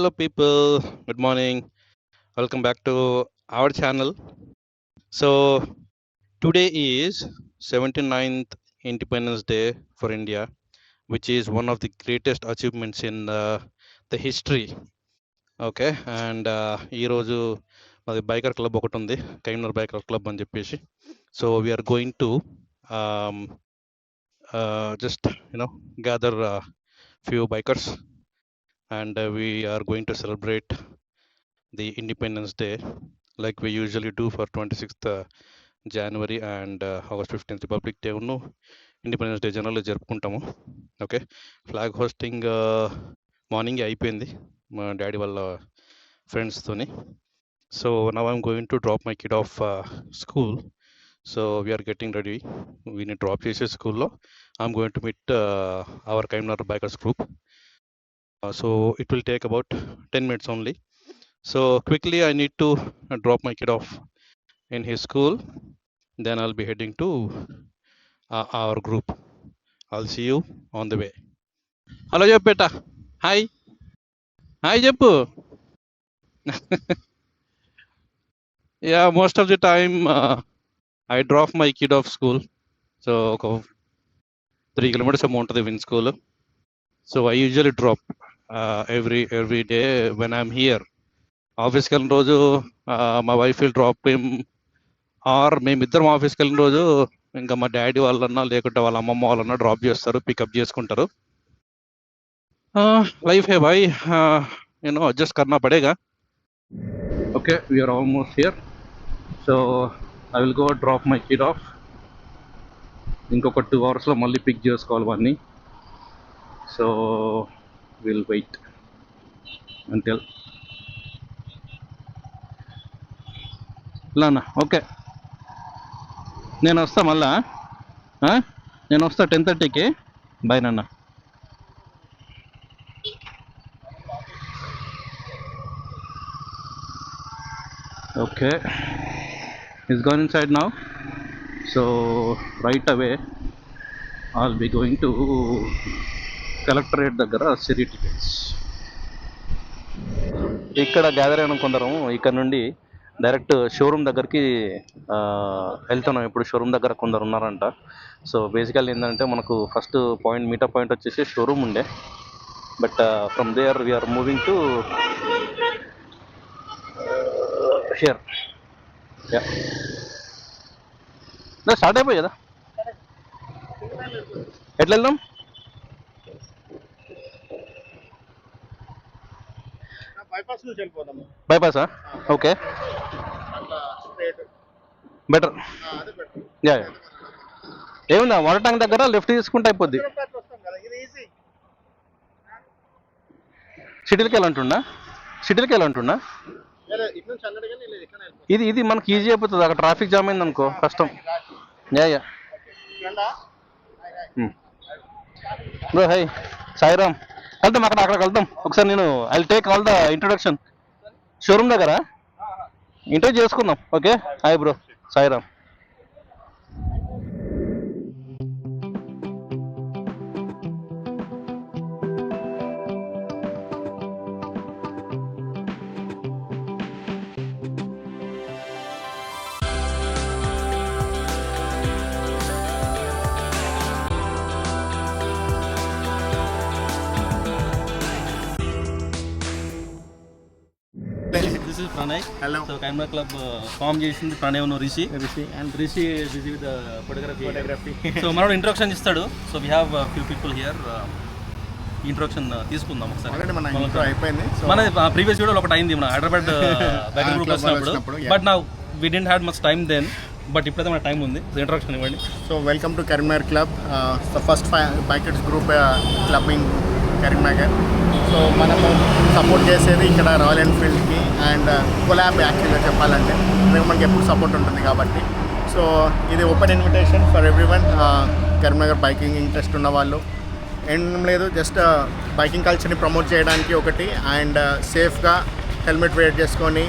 Hello, people. Good morning. Welcome back to our channel. So, today is 79th Independence Day for India, which is one of the greatest achievements in the history. Okay and ఈరోజు మాది biker club ఒకటి ఉంది, కైమనర్ biker club అని చెప్పేసి. So we're going to just gather few bikers and we are going to celebrate the Independence Day like we usually do for 26th January and August 15th Republic Day ఉన్ను independence day జనరల్గా జరుపుకుంటాము. Okay, flag hosting morning అయిపోయింది మా daddy వాళ్ళ ఫ్రెండ్స్తోని. So now I'm going to drop my kid off school. So we're getting ready. వీని drop చేసే స్కూల్లో I'm going to meet our కైమనర్ bikers group. So it will take about 10 minutes only. So quickly I need to drop my kid off in his school. Then I'll be heading to our group. I'll see you on the way. Hello Jeppeta. Hi. Hi Jeppu. Yeah, most of the time I drop my kid off school. So 3 kilometers amount of the wind school. So I usually drop every day when I'm here. ఆఫీస్కి వెళ్ళిన రోజు మా wife will drop him, or మేమిద్దరం ఆఫీస్కి వెళ్ళిన రోజు ఇంకా మా డాడీ వాళ్ళన్నా లేకుంటే వాళ్ళ అమ్మమ్మ వాళ్ళన్నా డ్రాప్ చేస్తారు, పికప్ చేసుకుంటారు. లైఫ్ హే భాయ్, అడ్జస్ట్ కర్నా పడేగా. Okay, we're almost here. So I will go drop my kid off. ఇంకొక 2 అవర్స్లో మళ్ళీ పిక్ చేసుకోవాలి వాడిని. సో we'll wait until లానా. ఓకే, నేను వస్తా మళ్ళా. నేను వస్తా 10:30కి. బాయ్ నాన్న. Okay, he's gone inside now. So right away I'll be going to collectorate దగ్గర సిరీ టికెట్స్. ఇక్కడ గ్యాదర్ అయిన కొందరం ఇక్కడ నుండి డైరెక్ట్ షోరూమ్ దగ్గరికి వెళ్తున్నాం. ఇప్పుడు షోరూమ్ దగ్గర కొందరు ఉన్నారంట. సో బేసికల్ ఏంటంటే మనకు ఫస్ట్ పాయింట్ మీటప్ పాయింట్ వచ్చేసి షోరూమ్ ఉండే, but from there we're moving to here. Start అయిపోయి కదా, ఎట్లా వెళ్దాం? బైపాసా? Okay, better. యా, ఏముందా వాటర్ ట్యాంక్ దగ్గర లెఫ్ట్ తీసుకుంటే అయిపోద్ది. సిటీలకి వెళ్ళంటున్నా, ఇది మనకి ఈజీ అయిపోతుంది. అక్కడ ట్రాఫిక్ జామ్ అయింది అనుకో కష్టం. Yeah bro, high Sairam. వెళ్తాం అక్కడికి వెళ్తాం ఒకసారి. నేను I take all the introduction showroom దగ్గర ఇంటర్వ్యూ చేసుకుందాం. Okay, hi bro, Sairam. This is Pranay. Hello. So Kaimer Club form చేసింది Pranay Rishi and Rishi busy with photography. So మనోడు ఇంట్రొడక్షన్ ఇస్తాడు. So we have few people here. Introduction తీసుకుందాం ఒకసారి. మన previous వీడియోలో ఒకటి అయింది మన హైదరాబాద్ బైకర్ గ్రూప్ వచ్చినప్పుడు, బట్ నా we didn't had much time then, but ఇప్పుడైతే మన టైం ఉంది. సో ఇంట్రొడక్షన్ ఇవ్వండి. So welcome to Karimnagar club, the first bikers group club in Karimnagar. So మనము సపోర్ట్ చేసేది ఇక్కడ రాయల్ ఎన్ఫీల్డ్కి అండ్ కొలాబ్ యాక్చువల్గా చెప్పాలంటే, ఎందుకంటే మనకి ఎప్పుడు సపోర్ట్ ఉంటుంది కాబట్టి. సో ఇది open invitation for everyone. Karimnagar biking interest ఉన్న వాళ్ళు ఏం లేదు, జస్ట్ బైకింగ్ కల్చర్ని ప్రమోట్ చేయడానికి ఒకటి, అండ్ సేఫ్గా హెల్మెట్ వేర్ చేసుకొని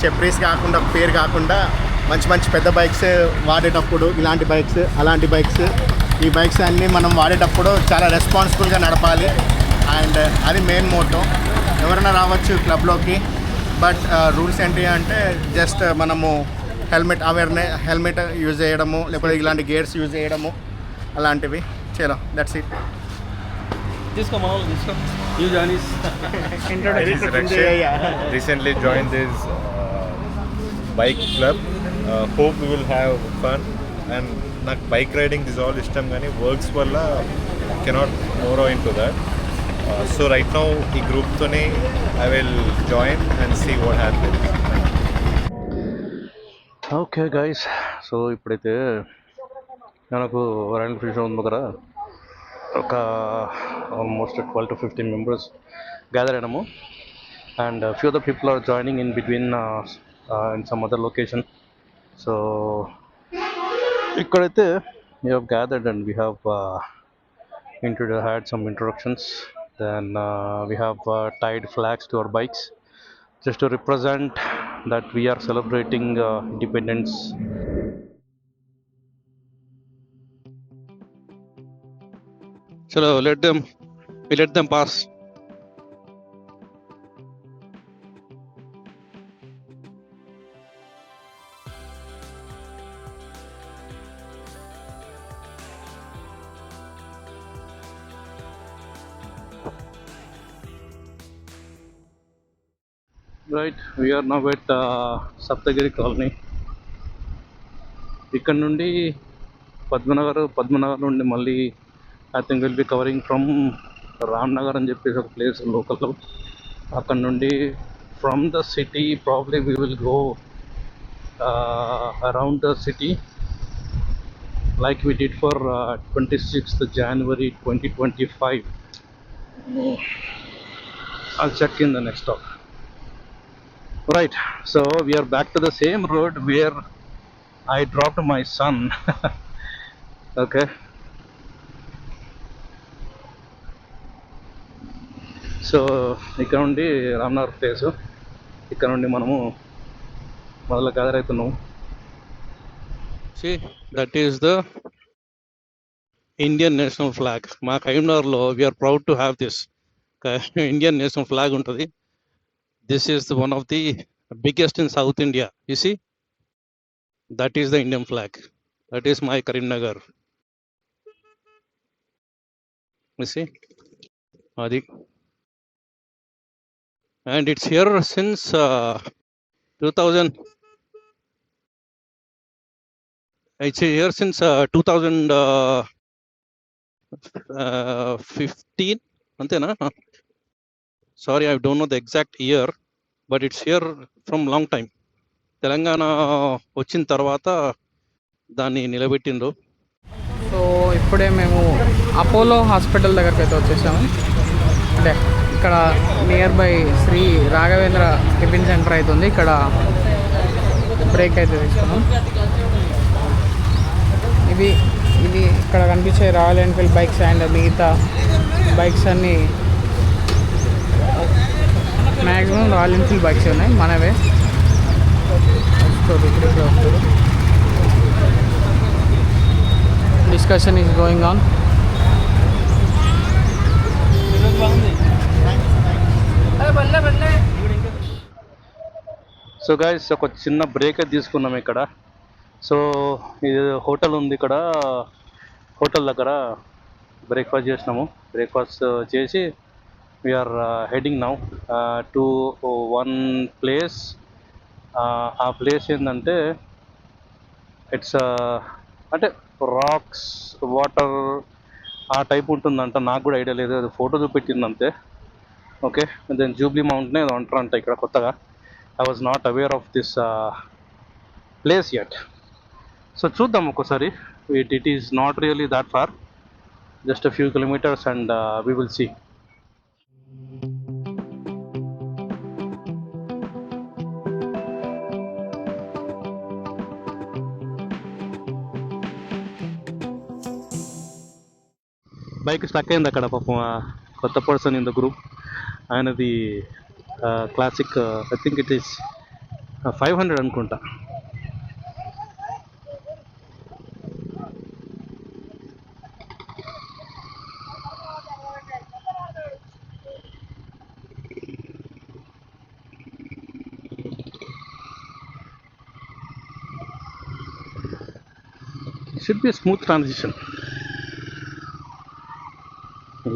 చెప్రీస్ కాకుండా పేరు కాకుండా మంచి పెద్ద బైక్స్ వాడేటప్పుడు ఇలాంటి బైక్స్ అలాంటి బైక్స్ ఈ బైక్స్ అన్నీ మనం వాడేటప్పుడు చాలా రెస్పాన్సిబుల్గా నడపాలి. అండ్ అది మెయిన్ మోటో. ఎవరైనా రావచ్చు క్లబ్లోకి. బట్ రూల్స్ ఏంటి అంటే జస్ట్ మనము హెల్మెట్ యూజ్ చేయడము, లేకపోతే ఇలాంటి గేర్స్ యూజ్ చేయడము అలాంటివి. చలో, that's it. You Janis. This is Rakshay. Recently joined this bike club. Hope we will have fun. And నాకు బైక్ రైడింగ్ దిస్ ఆల్ ఇష్టం, కానీ వర్క్స్ వల్ల cannot more into that. So right now ఈ గ్రూప్తోనే I will join and see what happens. Okay guys, so ఇప్పుడైతే మనకు Royal Enfield ఉంది దగ్గర ఒక ఆల్మోస్ట్ 12 to 15 మెంబర్స్ గ్యాదర్ అయినాము. And few other people are joining in between in some other location. So ఇక్కడైతే we have gathered and we have had some introductions. Then we have tied flags to our bikes just to represent that we are celebrating independence. So let them pass. Right, we are now at Saptagiri colony. ఇక్కడ నుండి పద్మనగర్ నుండి మళ్ళీ I think will be covering from Ramnagar అని చెప్పేసి ఒక place లోకల్లో. అక్కడ నుండి from the city probably we will go around the city like we did for 26th January 2025. I'll check in the next stop. Right, so we are back to the same road where I dropped my son. Okay, so ఇక్కడ నుండి Ramnagar place, ఇక్కడ నుండి మనము మొదలు gather అవుతున్నాము. See, that is the Indian national flag. మా కరీంనగర్లో we are proud to have this Indian national flag ఉంటుంది. This is one of the biggest in South India. You see, that is the Indian flag. That is my Karimnagar. You see, Adi. And it's here since 2000. It's here since 2015. Antena? Sorry, I don't know the exact year, but it's here from long time. Telangana వచ్చిన తర్వాత దాన్ని నిలబెట్టిండ్రు. So ఇప్పుడే మేము Apollo hospital దగ్గరికి అయితే వచ్చేసాము. అంటే ఇక్కడ nearby Shri Raghavendra tiffin centre అయితే ఉంది. ఇక్కడ బ్రేక్ అయితే తీసుకున్నాం. ఇది ఇక్కడ కనిపించే రాయల్ ఎన్ఫీల్డ్ బైక్స్ అండ్ మిగతా బైక్స్ అన్నీ మ్యాక్సిమం రాయల్ ఎన్ఫీల్డ్ బైక్స్ ఉన్నాయి, మనవే. ఇప్పుడు వస్తుంది. Discussion is going on. So guys, ఒక చిన్న బ్రేక్ అయితే తీసుకున్నాం ఇక్కడ. సో ఇది హోటల్ ఉంది ఇక్కడ, హోటల్ దగ్గర బ్రేక్ఫాస్ట్ చేసినాము. బ్రేక్ఫాస్ట్ చేసి we're heading now to one place. ఆ ప్లేస్ ఏంటంటే ఇట్స్ అంటే రాక్స్, వాటర్ ఆ టైప్ ఉంటుందంట. నాకు కూడా ఐడియా లేదు, అది ఫోటో చూపెట్టింది అంతే. ఓకే, దెన్ జూబ్లీ మౌంటైన్ ఏదో అంటారంట ఇక్కడ కొత్తగా. I was not aware of this place yet. సో చూద్దాం ఒకసారి. It is not really that far, just a few kilometers and we will see. Bike stuck అయింది అక్కడ పాపం, కొత్త పర్సన్ ఇన్ ద గ్రూప్. ఆయనది classic, I think it is 500 అనుకుంటా. should be a smooth transition.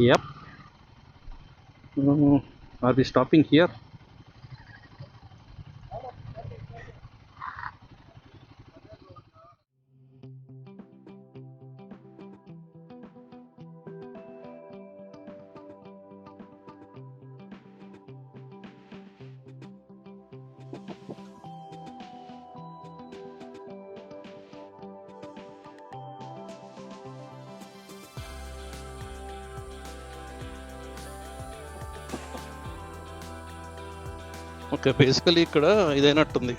Yep. Are we stopping here? Okay, basically ఇక్కడ ఇదైనట్టుంది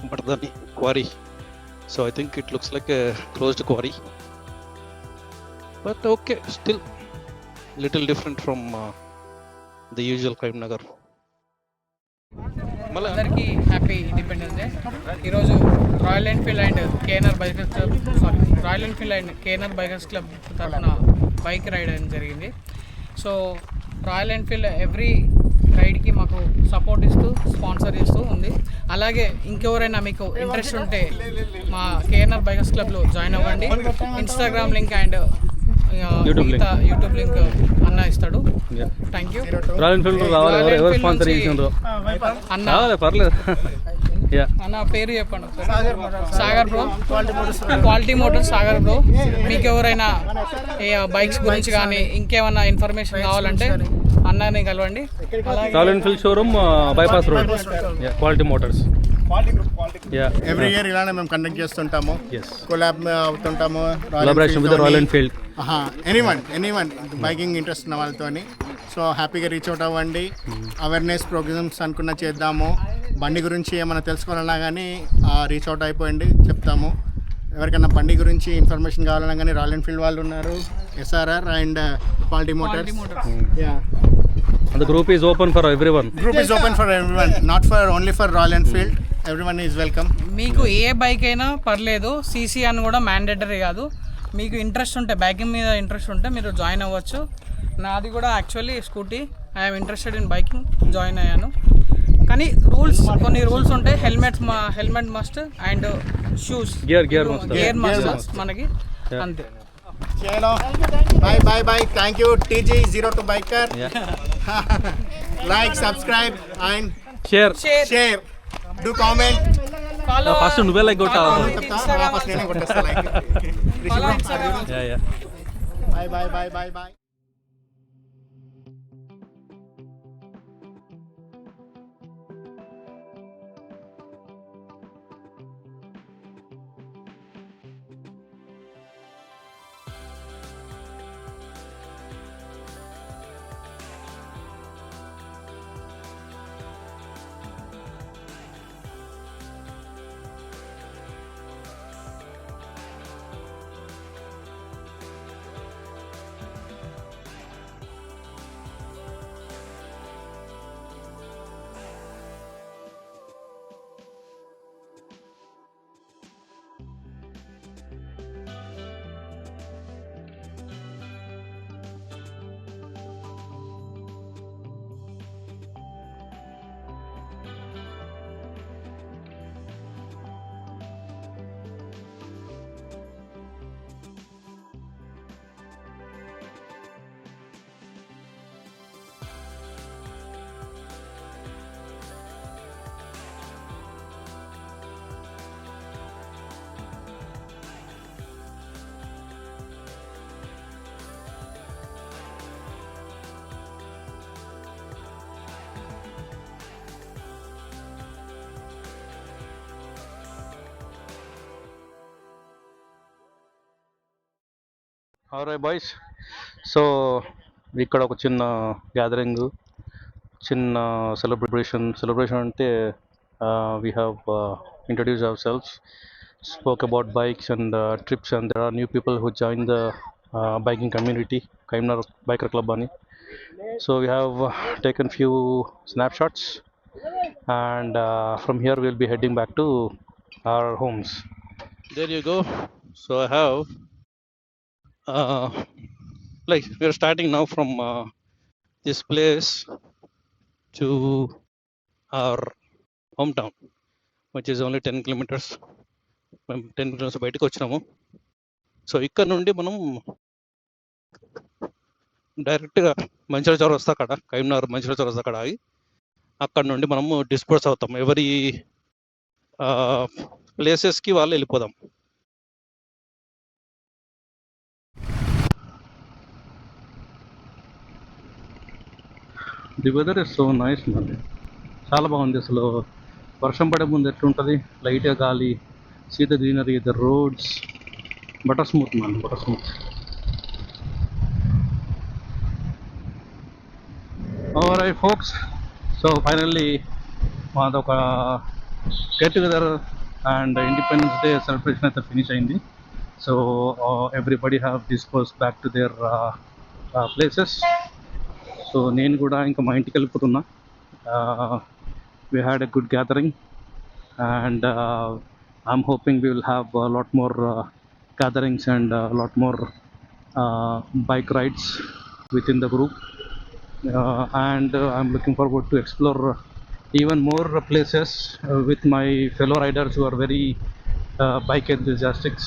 but దాన్ని quarry. So I think it looks like A closed quarry, but okay, still little different from the usual Karimnagar. మళ్ళీ అందరికీ happy independence day. ఈరోజు royal Enfield and KNR bikers club royal Enfield and KNR bikers club తరఫున bike ride అని జరిగింది. So royal Enfield every రైడ్కి మాకు support ఇస్తూ sponsor చేస్తూ ఉంది. అలాగే ఇంకెవరైనా మీకు ఇంట్రెస్ట్ ఉంటే మా కేఎన్ఆర్ బైకర్స్ క్లబ్లో జాయిన్ అవ్వండి. Instagram link and YouTube link అన్న ఇస్తాడు. Thank you. రాయల్ ఎన్ఫీల్డ్ రావాలి, ఎవరు స్పాన్సర్ చేసిండ్రు అన్న పర్లేదు. అన్న పేరు చెప్పండి. Sagar bro, quality Motors Sagar bro. మీకు ఎవరైనా బైక్స్ గురించి కానీ ఇంకేమైనా ఇన్ఫర్మేషన్ కావాలంటే అన్నని కలవండి. Royal Enfield showroom bypass road, quality motors. Every year ఇలానే మేము కండక్ట్ చేస్తుంటాము, కొలాబ్ అవుతుంటాము Royal Enfield. Anyone biking interest ఉన్న వాళ్ళతోని. సో హ్యాపీగా రీచ్ అవుట్ అవ్వండి. అవేర్నెస్ ప్రోగ్రామ్స్ అనుకున్న చేద్దాము. బండి గురించి ఏమైనా తెలుసుకోవాలన్నా కానీ రీచ్ అవుట్ అయిపోయింది, చెప్తాము. ఎవరికైనా బండి గురించి ఇన్ఫర్మేషన్ కావాలన్నా కానీ రాయల్ ఎన్ఫీల్డ్ వాళ్ళు ఉన్నారు, SRR and quality Motors. The group is open for everyone. Group is open for everyone, not for only for Royal Enfield. Everyone is welcome. మీకు ఏ బైక్ అయినా పర్లేదు, సీసీ అని కూడా మ్యాండేటరీ కాదు. మీకు ఇంట్రెస్ట్ ఉంటే, బైకింగ్ మీద ఇంట్రెస్ట్ ఉంటే మీరు జాయిన్ అవ్వచ్చు. నాది కూడా actually scooty. I'm interested in biking, join అయ్యాను. కానీ కొన్ని రూల్స్ ఉంటాయి. Helmet must and shoes, gear must మనకి, అంతే. Chalo, bye. Thank you, TG02 Biker. Like, subscribe and share. Do comment. First నువ్వే లైక్ కొట్టావు. ఫస్ట్ నేనే కొట్టేస్తా like. Bye. Alright boys, so ఇక్కడ ఒక చిన్న గ్యాదరింగ్, చిన్న సెలబ్రేషన్ అంటే we have introduce our self, spoke about bikes and trips, and there are new people who joined the biking community, Kaimnar Biker Club ani. So we have taken few snapshots, and from here we'll be heading back to our homes. There you go. So I have like we're starting now from this place to our hometown, which is only 10 kilometers. మేము 10 kilometres బయటకు వచ్చినాము. So ఇక్కడ నుండి మనం డైరెక్ట్గా మంచిర్యాల చౌరస్తా కాడ, కరీంనగర్ మంచిర్యాల చౌరస్తా కాడ ఆగి అక్కడ నుండి మనము డిస్పర్స్ అవుతాం. ఎవరి ప్లేసెస్కి వాళ్ళు వెళ్ళిపోదాం. The weather is so nice మరి, చాలా బాగుంది. అసలు వర్షం పడే ముందు ఎట్లుంటుంది, లైట్గా గాలి, see the greenery, the roads, butter smooth man, butter smooth. Alright folks, so finally మాదొక get together and Independence Day celebration అయితే ఫినిష్ అయింది. సో everybody have dispose back to their places. So నేను కూడా ఇంకా మా ఇంటికి వెళ్ళిపోతున్నా. We had a good gathering, and I'm hoping we will have a lot more gatherings and a lot more bike rides within the group, and I'm looking forward to explore even more places with my fellow riders who are very bike enthusiasts.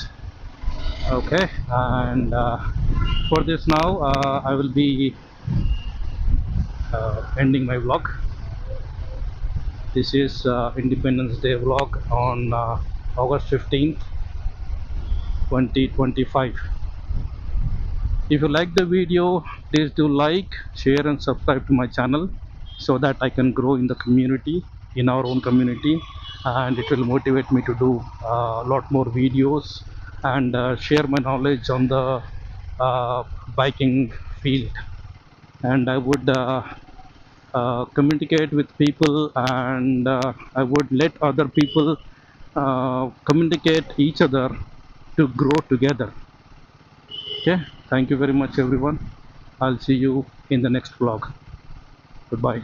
Okay, and for this now I will be ending my vlog. This is Independence Day vlog on August 15th, 2025. If you like the video, please do like, share and subscribe to my channel so that I can grow in the community, in our own community, and it will motivate me to do a lot more videos and share my knowledge on the biking field. And I would communicate with people, and I would let other people communicate each other to grow together. Okay, thank you very much everyone. I'll see you in the next vlog. Goodbye.